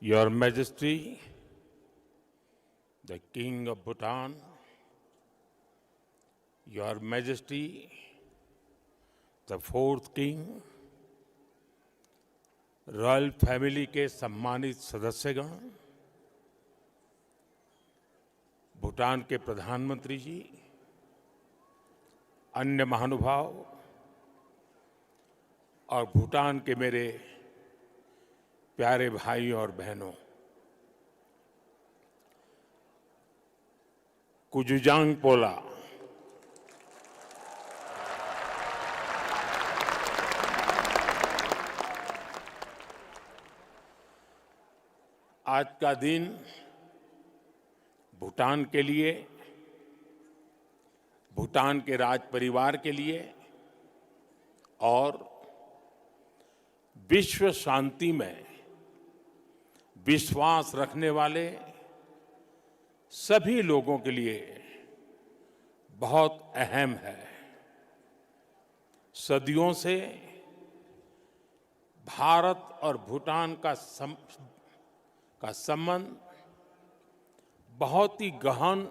Your Majesty, the King of Bhutan, Your Majesty, the fourth King, royal family के सम्मानित सदस्यगण, भूटान के प्रधानमंत्री जी, अन्य महानुभाव और भूटान के मेरे प्यारे भाई और बहनों, कुजुजांग पोला, आज का दिन भूटान के लिए, भूटान के राज परिवार के लिए और विश्व शांति में विश्वास रखने वाले सभी लोगों के लिए बहुत अहम है। सदियों से भारत और भूटान का संबंध बहुत ही गहन,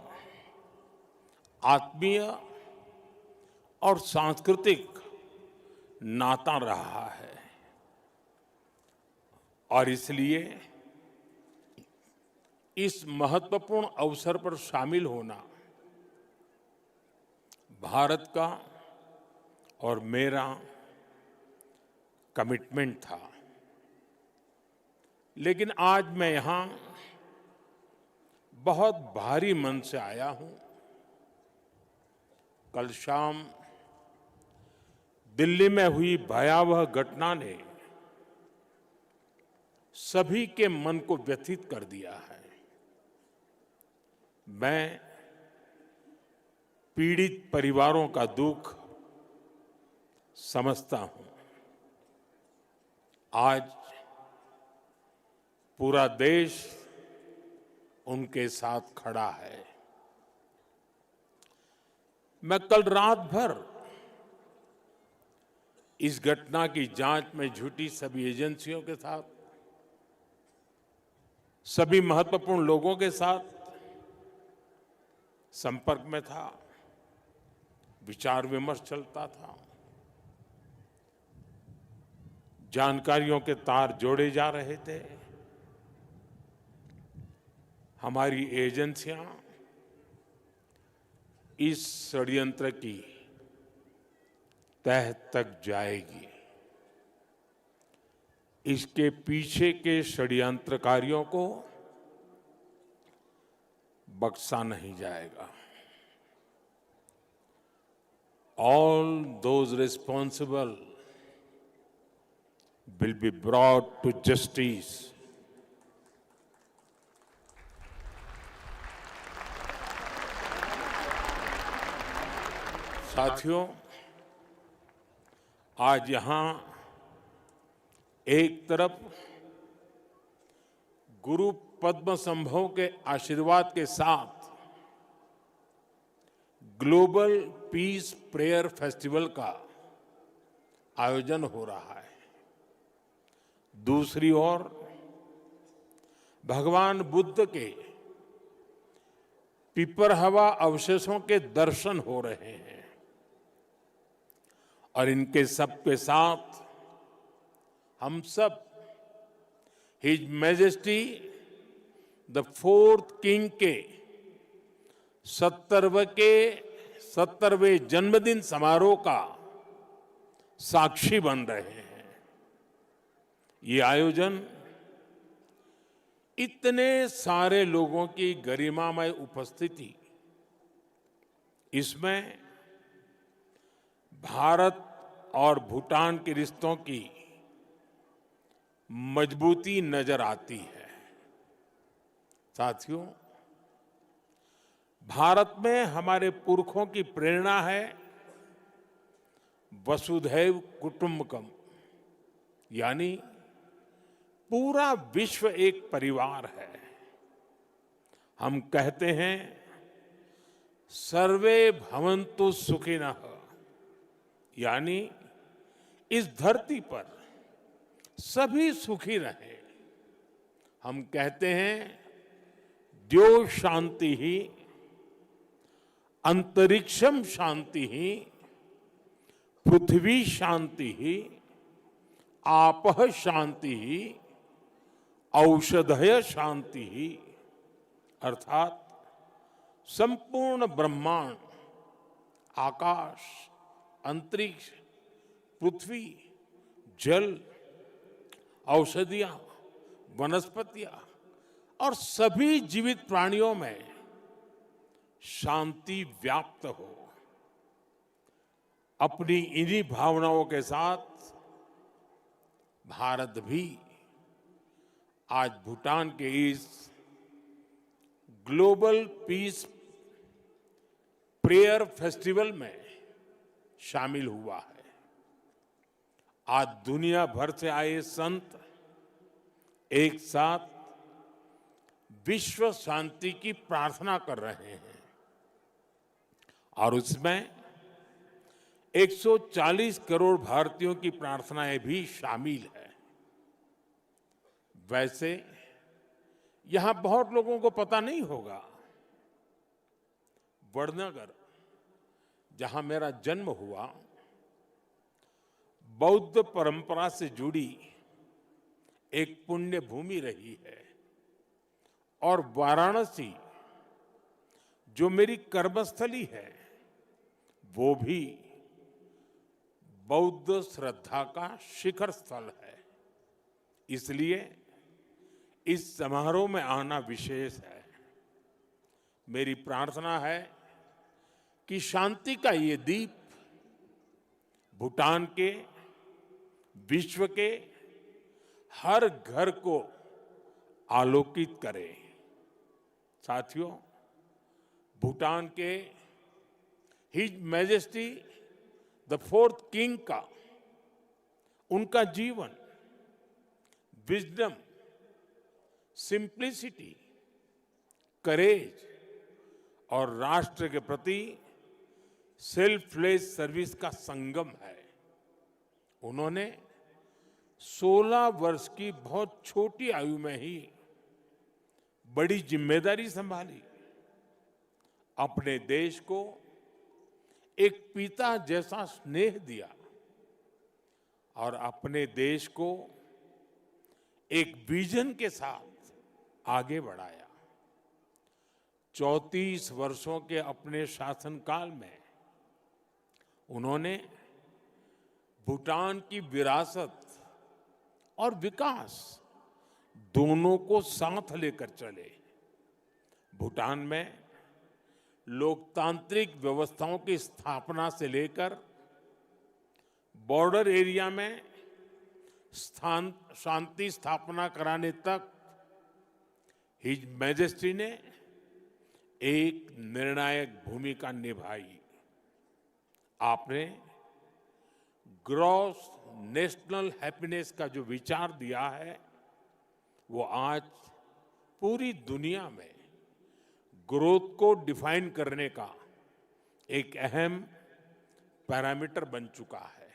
आत्मीय और सांस्कृतिक नाता रहा है और इसलिए इस महत्वपूर्ण अवसर पर शामिल होना भारत का और मेरा कमिटमेंट था। लेकिन आज मैं यहां बहुत भारी मन से आया हूं। कल शाम दिल्ली में हुई भयावह घटना ने सभी के मन को व्यथित कर दिया है। मैं पीड़ित परिवारों का दुख समझता हूं। आज पूरा देश उनके साथ खड़ा है। मैं कल रात भर इस घटना की जांच में जुटी सभी एजेंसियों के साथ, सभी महत्वपूर्ण लोगों के साथ संपर्क में था, विचार विमर्श चलता था, जानकारियों के तार जोड़े जा रहे थे। हमारी एजेंसियां इस षड्यंत्र की तह तक जाएगी। इसके पीछे के षड्यंत्रकारियों को बख्शा नहीं जाएगा। All those responsible will be brought to justice. साथियों, आज यहां एक तरफ गुरु पद्म संभव के आशीर्वाद के साथ ग्लोबल पीस प्रेयर फेस्टिवल का आयोजन हो रहा है। दूसरी ओर भगवान बुद्ध के पिपरहवा अवशेषों के दर्शन हो रहे हैं और इनके सबके साथ हम सब his majesty the fourth king के 70वें जन्मदिन समारोह का साक्षी बन रहे हैं। ये आयोजन इतने सारे लोगों की गरिमामय उपस्थिति, इसमें भारत और भूटान के रिश्तों की मजबूती नजर आती है। साथियों, भारत में हमारे पुरखों की प्रेरणा है वसुधैव कुटुंबकम, यानी पूरा विश्व एक परिवार है। हम कहते हैं सर्वे भवन्तु सुखिनः, यानी इस धरती पर सभी सुखी रहें, हम कहते हैं द्यो शांति ही अंतरिक्षम शांति ही पृथ्वी शांति ही आपः शांति ही औषधय शांति ही, अर्थात संपूर्ण ब्रह्मांड, आकाश, अंतरिक्ष, पृथ्वी, जल, औषधियां, वनस्पतियां और सभी जीवित प्राणियों में शांति व्याप्त हो। अपनी इन्हीं भावनाओं के साथ भारत भी आज भूटान के इस ग्लोबल पीस प्रेयर फेस्टिवल में शामिल हुआ है। आज दुनिया भर से आए संत एक साथ विश्व शांति की प्रार्थना कर रहे हैं और उसमें 140 करोड़ भारतीयों की प्रार्थनाएं भी शामिल है। वैसे यहां बहुत लोगों को पता नहीं होगा, वडनगर, जहां मेरा जन्म हुआ, बौद्ध परंपरा से जुड़ी एक पुण्य भूमि रही है और वाराणसी जो मेरी कर्मस्थली है वो भी बौद्ध श्रद्धा का शिखर स्थल है। इसलिए इस समारोह में आना विशेष है। मेरी प्रार्थना है कि शांति का ये दीप भूटान के, विश्व के हर घर को आलोकित करे। साथियों, भूटान के his majesty the fourth king का, उनका जीवन, विजडम, सिंप्लिसिटी, करेज और राष्ट्र के प्रति सेल्फलेस सर्विस का संगम है। उन्होंने 16 वर्ष की बहुत छोटी आयु में ही बड़ी जिम्मेदारी संभाली, अपने देश को एक पिता जैसा स्नेह दिया और अपने देश को एक विजन के साथ आगे बढ़ाया। 34 वर्षों के अपने शासनकाल में उन्होंने भूटान की विरासत और विकास दोनों को साथ लेकर चले। भूटान में लोकतांत्रिक व्यवस्थाओं की स्थापना से लेकर बॉर्डर एरिया में शांति स्थापना कराने तक हिज मैजेस्टी ने एक निर्णायक भूमिका निभाई। आपने ग्रॉस नेशनल हैप्पीनेस का जो विचार दिया है वो आज पूरी दुनिया में ग्रोथ को डिफाइन करने का एक अहम पैरामीटर बन चुका है।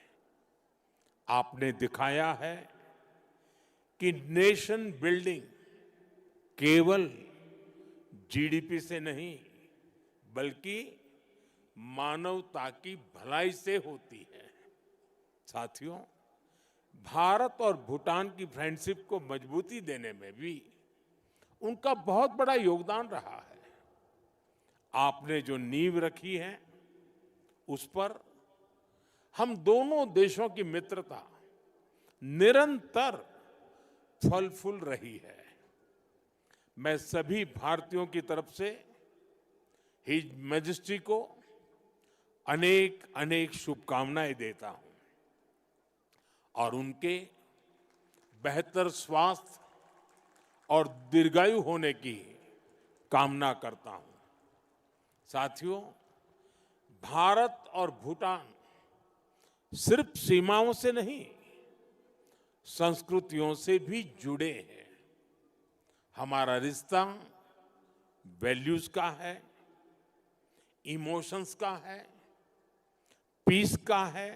आपने दिखाया है कि नेशन बिल्डिंग केवल जीडीपी से नहीं बल्कि मानवता की भलाई से होती है। साथियों, भारत और भूटान की फ्रेंडशिप को मजबूती देने में भी उनका बहुत बड़ा योगदान रहा है। आपने जो नींव रखी है उस पर हम दोनों देशों की मित्रता निरंतर फल फूल रही है। मैं सभी भारतीयों की तरफ से हिज मैजेस्टी को अनेक अनेक शुभकामनाएं देता हूं और उनके बेहतर स्वास्थ्य और दीर्घायु होने की कामना करता हूं। साथियों, भारत और भूटान सिर्फ सीमाओं से नहीं, संस्कृतियों से भी जुड़े हैं। हमारा रिश्ता वैल्यूज का है, इमोशंस का है, पीस का है,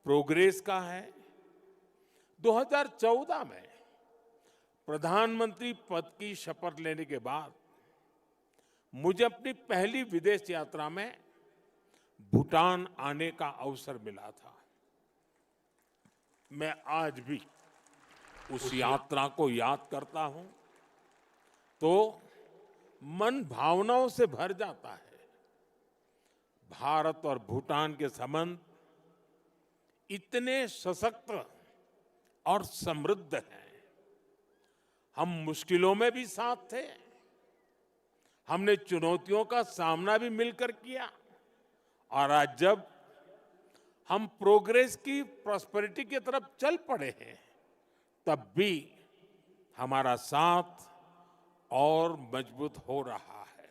प्रोग्रेस का है। 2014 में प्रधानमंत्री पद की शपथ लेने के बाद मुझे अपनी पहली विदेश यात्रा में भूटान आने का अवसर मिला था। मैं आज भी उस यात्रा को याद करता हूं तो मन भावनाओं से भर जाता है। भारत और भूटान के संबंध इतने सशक्त और समृद्ध हैं। हम मुश्किलों में भी साथ थे, हमने चुनौतियों का सामना भी मिलकर किया, और आज जब हम प्रोग्रेस की प्रॉस्पेरिटी की तरफ चल पड़े हैं तब भी हमारा साथ और मजबूत हो रहा है।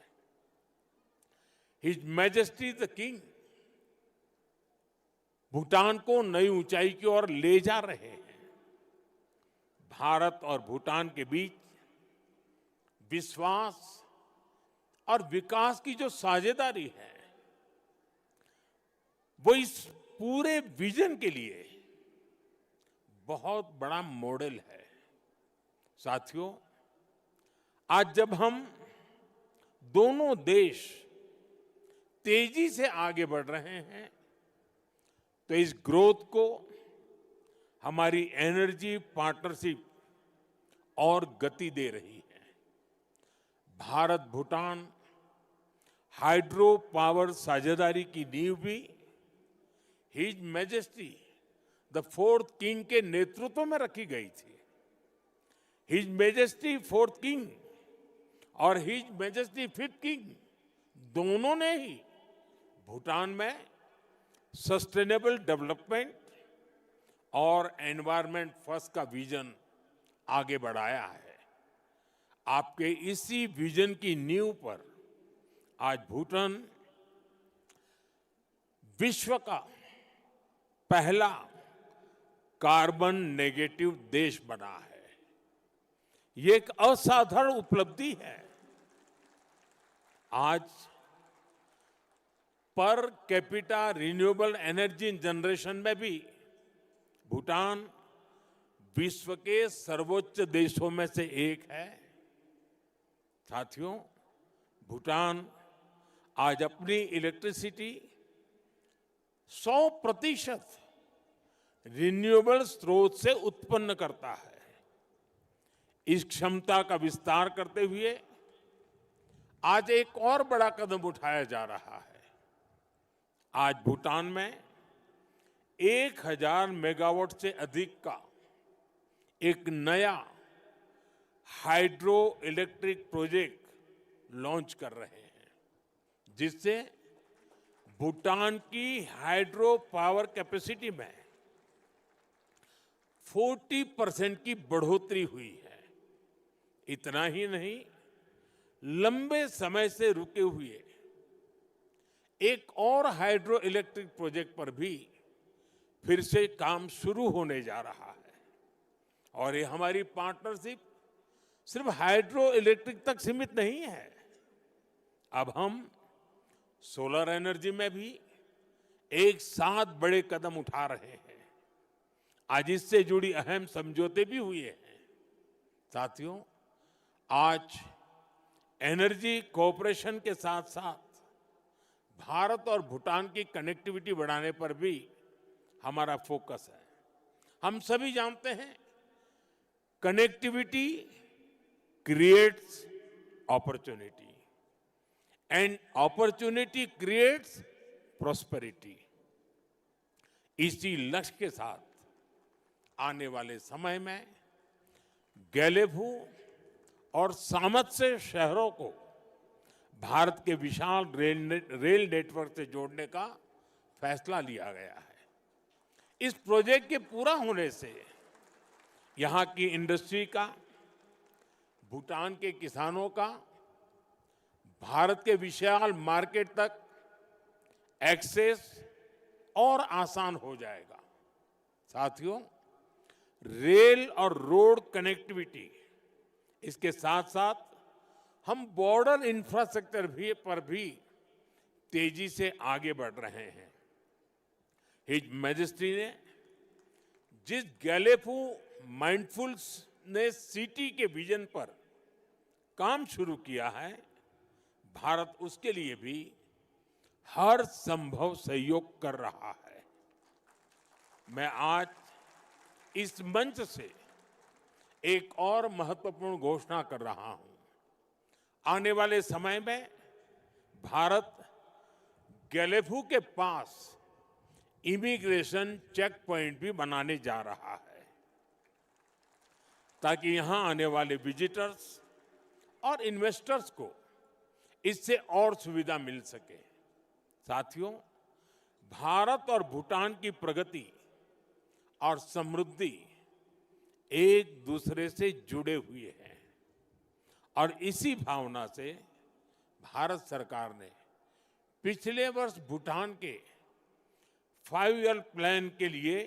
His majesty the king Bhutan को नई ऊंचाई की ओर ले जा रहे हैं। भारत और भूटान के बीच विश्वास और विकास की जो साझेदारी है वो इस पूरे विजन के लिए बहुत बड़ा मॉडल है। साथियों, आज जब हम दोनों देश तेजी से आगे बढ़ रहे हैं तो इस ग्रोथ को हमारी एनर्जी पार्टनरशिप और गति दे रही है। भारत भूटान हाइड्रो पावर साझेदारी की नींव भी his majesty the fourth king के नेतृत्व में रखी गई थी। हिज मैजेस्टी फोर्थ किंग और हिज मैजेस्टी फिफ्थ किंग दोनों ने ही भूटान में सस्टेनेबल डेवलपमेंट और एनवायरनमेंट फर्स्ट का विजन आगे बढ़ाया है। आपके इसी विजन की नींव पर आज भूटान विश्व का पहला कार्बन नेगेटिव देश बना है। ये एक असाधारण उपलब्धि है। आज per capita renewable energy generation में भी भूटान विश्व के सर्वोच्च देशों में से एक है। साथियों, भूटान आज अपनी इलेक्ट्रिसिटी 100% रिन्यूएबल स्रोत से उत्पन्न करता है। इस क्षमता का विस्तार करते हुए आज एक और बड़ा कदम उठाया जा रहा है। आज भूटान में 1000 मेगावाट से अधिक का एक नया हाइड्रो इलेक्ट्रिक प्रोजेक्ट लॉन्च कर रहे हैं, जिससे भूटान की हाइड्रो पावर कैपेसिटी में 40% की बढ़ोतरी हुई है। इतना ही नहीं, लंबे समय से रुके हुए एक और हाइड्रो इलेक्ट्रिक प्रोजेक्ट पर भी फिर से काम शुरू होने जा रहा है। और ये हमारी पार्टनरशिप सिर्फ हाइड्रो इलेक्ट्रिक तक सीमित नहीं है। अब हम सोलर एनर्जी में भी एक साथ बड़े कदम उठा रहे हैं। आज इससे जुड़ी अहम समझौते भी हुए हैं। साथियों, आज एनर्जी कोऑपरेशन के साथ साथ भारत और भूटान की कनेक्टिविटी बढ़ाने पर भी हमारा फोकस है। हम सभी जानते हैं, connectivity creates opportunity and opportunity creates prosperity. इसी लक्ष्य के साथ आने वाले समय में गैलेफू और सामर्थ्य शहरों को भारत के विशाल रेल नेटवर्क से जोड़ने का फैसला लिया गया है। इस प्रोजेक्ट के पूरा होने से यहां की इंडस्ट्री का, भूटान के किसानों का भारत के विशाल मार्केट तक एक्सेस और आसान हो जाएगा। साथियों, रेल और रोड कनेक्टिविटी, इसके साथ साथ हम बॉर्डर इंफ्रास्ट्रक्चर पर भी तेजी से आगे बढ़ रहे हैं। हिज मैजेस्टी ने जिस गैलेफू माइंडफुल ने सिटी के विजन पर काम शुरू किया है, भारत उसके लिए भी हर संभव सहयोग कर रहा है। मैं आज इस मंच से एक और महत्वपूर्ण घोषणा कर रहा हूं। आने वाले समय में भारत गैलेफू के पास इमिग्रेशन चेक पॉइंट भी बनाने जा रहा है, ताकि यहां आने वाले विजिटर्स और इन्वेस्टर्स को इससे और सुविधा मिल सके। साथियों, भारत और भूटान की प्रगति और समृद्धि एक दूसरे से जुड़े हुए हैं और इसी भावना से भारत सरकार ने पिछले वर्ष भूटान के 5 ईयर प्लान के लिए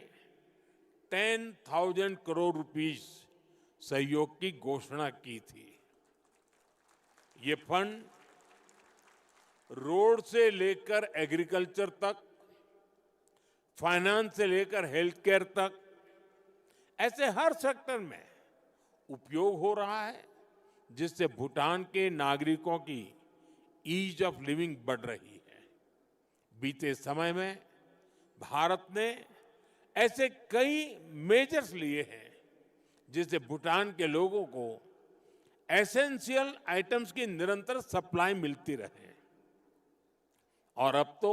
10,000 करोड़ रुपीस सहयोग की घोषणा की थी। ये फंड रोड से लेकर एग्रीकल्चर तक, फाइनेंस से लेकर हेल्थ केयर तक, ऐसे हर सेक्टर में उपयोग हो रहा है, जिससे भूटान के नागरिकों की ईज ऑफ लिविंग बढ़ रही है। बीते समय में भारत ने ऐसे कई मेजर्स लिए हैं जिससे भूटान के लोगों को एसेंशियल आइटम्स की निरंतर सप्लाई मिलती रहे। और अब तो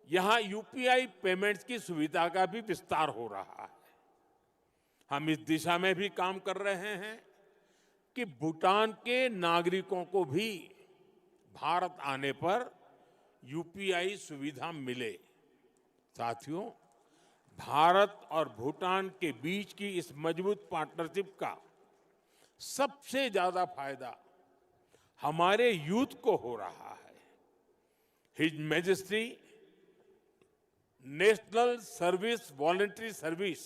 यहां यूपीआई पेमेंट्स की सुविधा का भी विस्तार हो रहा है। हम इस दिशा में भी काम कर रहे हैं कि भूटान के नागरिकों को भी भारत आने पर यूपीआई सुविधा मिले। साथियों, भारत और भूटान के बीच की इस मजबूत पार्टनरशिप का सबसे ज्यादा फायदा हमारे यूथ को हो रहा है। His majesty national service voluntary service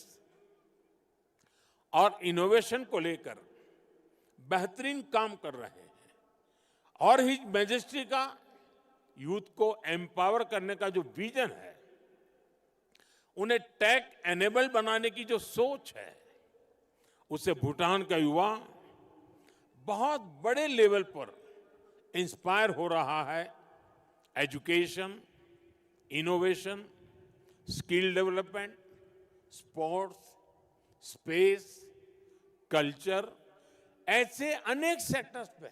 और इनोवेशन को लेकर बेहतरीन काम कर रहे हैं और हिज मैजेस्टी का यूथ को एम्पावर करने का जो विजन है, उन्हें टेक एनेबल बनाने की जो सोच है, उससे भूटान का युवा बहुत बड़े लेवल पर इंस्पायर हो रहा है। Education, innovation, skill development, sports, space, culture, ऐसे अनेक सेक्टर्स पे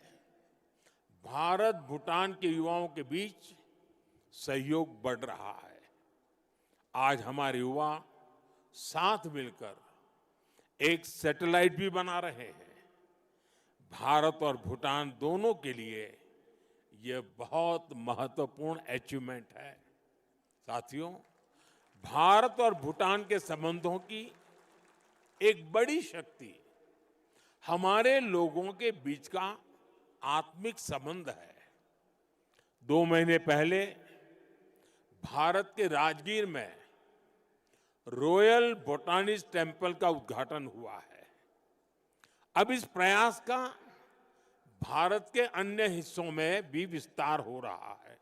भारत भूटान के युवाओं के बीच सहयोग बढ़ रहा है। आज हमारे युवा साथ मिलकर एक सैटेलाइट भी बना रहे हैं। भारत और भूटान दोनों के लिए यह बहुत महत्वपूर्ण अचीवमेंट है। साथियों, भारत और भूटान के संबंधों की एक बड़ी शक्ति हमारे लोगों के बीच का आत्मिक संबंध है। 2 महीने पहले भारत के राजगीर में रॉयल बोटानिस्ट टेम्पल का उद्घाटन हुआ है। अब इस प्रयास का भारत के अन्य हिस्सों में भी विस्तार हो रहा है।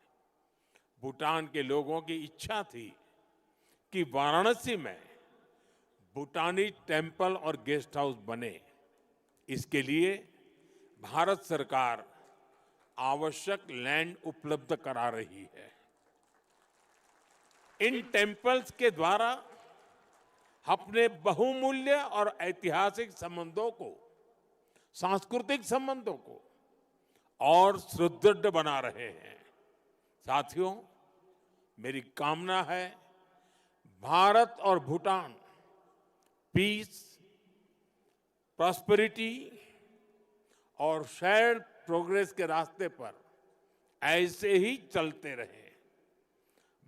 भूटान के लोगों की इच्छा थी कि वाराणसी में भूटानी टेम्पल और गेस्ट हाउस बने। इसके लिए भारत सरकार आवश्यक लैंड उपलब्ध करा रही है। इन टेम्पल्स के द्वारा अपने बहुमूल्य और ऐतिहासिक संबंधों को, सांस्कृतिक संबंधों को और सुदृढ़ बना रहे हैं। साथियों, मेरी कामना है भारत और भूटान पीस, प्रॉस्पेरिटी और शेयर्ड प्रोग्रेस के रास्ते पर ऐसे ही चलते रहे।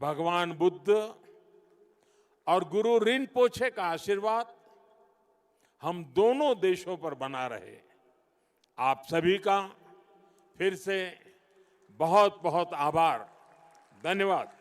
भगवान बुद्ध और गुरु रिनपोछे का आशीर्वाद हम दोनों देशों पर बना रहे। आप सभी का फिर से बहुत बहुत आभार। धन्यवाद।